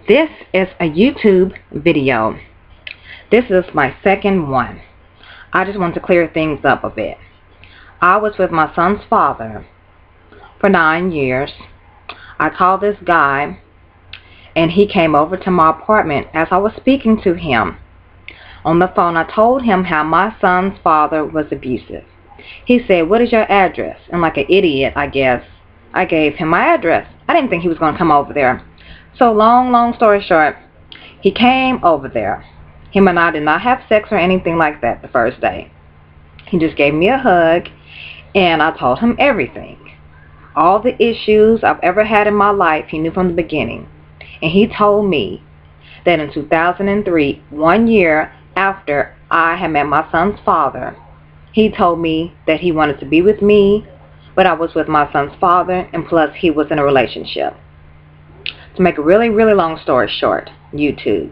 This is a YouTube video. This is my second one. I just want to clear things up a bit. I was with my son's father for 9 years. I called this guy and he came over to my apartment. As I was speaking to him on the phone, I told him how my son's father was abusive. He said, "What is your address?" And like an idiot, I guess, I gave him my address. I didn't think he was going to come over there. So long story short, he came over there. Him and I did not have sex or anything like that the first day. He just gave me a hug and I told him everything. All the issues I've ever had in my life, he knew from the beginning. And he told me that in 2003, 1 year after I had met my son's father, he told me that he wanted to be with me, but I was with my son's father, and plus he was in a relationship. To make a really long story short, YouTube.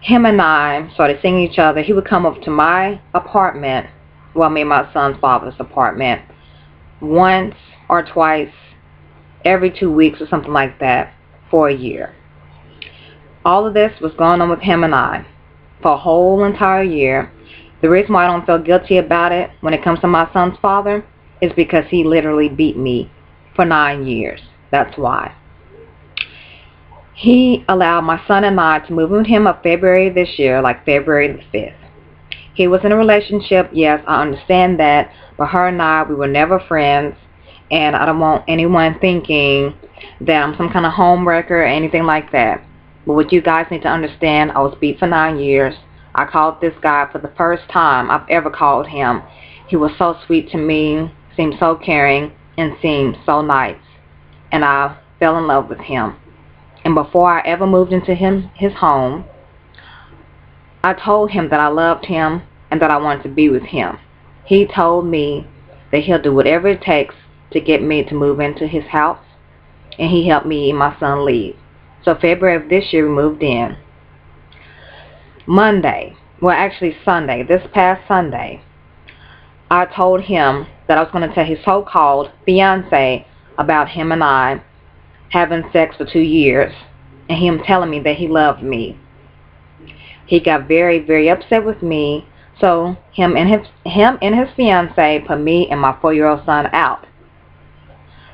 Him and I started seeing each other. He would come up to my apartment, well, me and my son's father's apartment, once or twice every 2 weeks or something like that for a year. All of this was going on with him and I for a whole entire year. The reason why I don't feel guilty about it when it comes to my son's father is because he literally beat me for 9 years. That's why. He allowed my son and I to move with him of February this year, like February the 5th. He was in a relationship, yes, I understand that, but her and I, we were never friends, and I don't want anyone thinking that I'm some kind of homewrecker or anything like that. But what you guys need to understand, I was beat for 9 years. I called this guy for the first time I've ever called him. He was so sweet to me, seemed so caring, and seemed so nice. And I fell in love with him. And before I ever moved into his home, I told him that I loved him and that I wanted to be with him. He told me that he'll do whatever it takes to get me to move into his house, and he helped me and my son leave. So February of this year we moved in. Monday, well actually Sunday, this past Sunday, I told him that I was going to tell his so-called fiance about him and I having sex for 2 years, and him telling me that he loved me. He got very upset with me, so him and his fiance put me and my 4-year-old son out.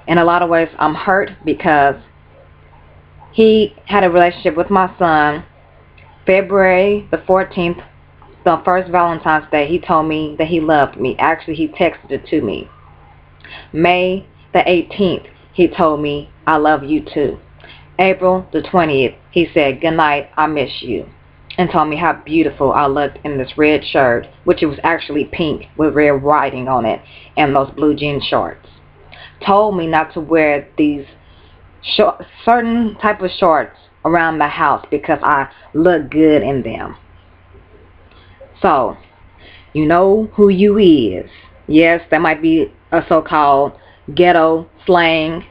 In a lot of ways, I'm hurt because he had a relationship with my son. February the 14th, the first Valentine's Day, he told me that he loved me. Actually, he texted it to me. May the 18th, he told me, "I love you too." April the 20th, he said, "Good night, I miss you," and told me how beautiful I looked in this red shirt, which it was actually pink with red writing on it, and those blue jean shorts. Told me not to wear these certain type of shorts around the house because I look good in them. So, you know who you is. Yes, that might be a so-called ghetto slang,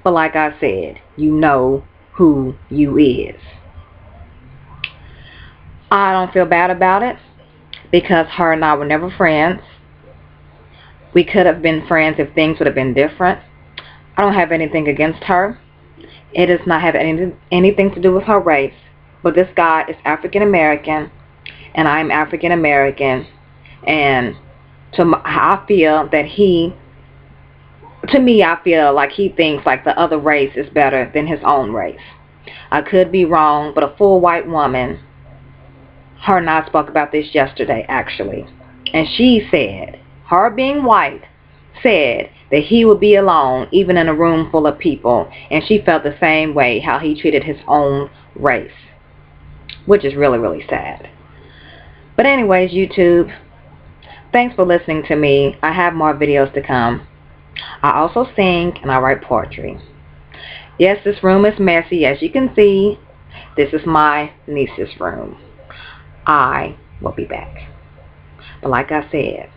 but like I said, you know who you is. I don't feel bad about it because her and I were never friends. We could have been friends if things would have been different. I don't have anything against her. It does not have anything to do with her race, but this guy is African American and I'm African American, and I feel that I feel like he thinks like the other race is better than his own race. I could be wrong, but a full white woman, her and I spoke about this yesterday actually, and she said, her being white, said that he would be alone even in a room full of people, and she felt the same way how he treated his own race, which is really sad. But anyways, YouTube, thanks for listening to me. I have more videos to come. I also sing and I write poetry. Yes, this room is messy, as you can see. This is my niece's room. I will be back. But like I said,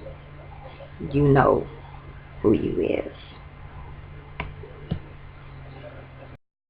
you know who you is.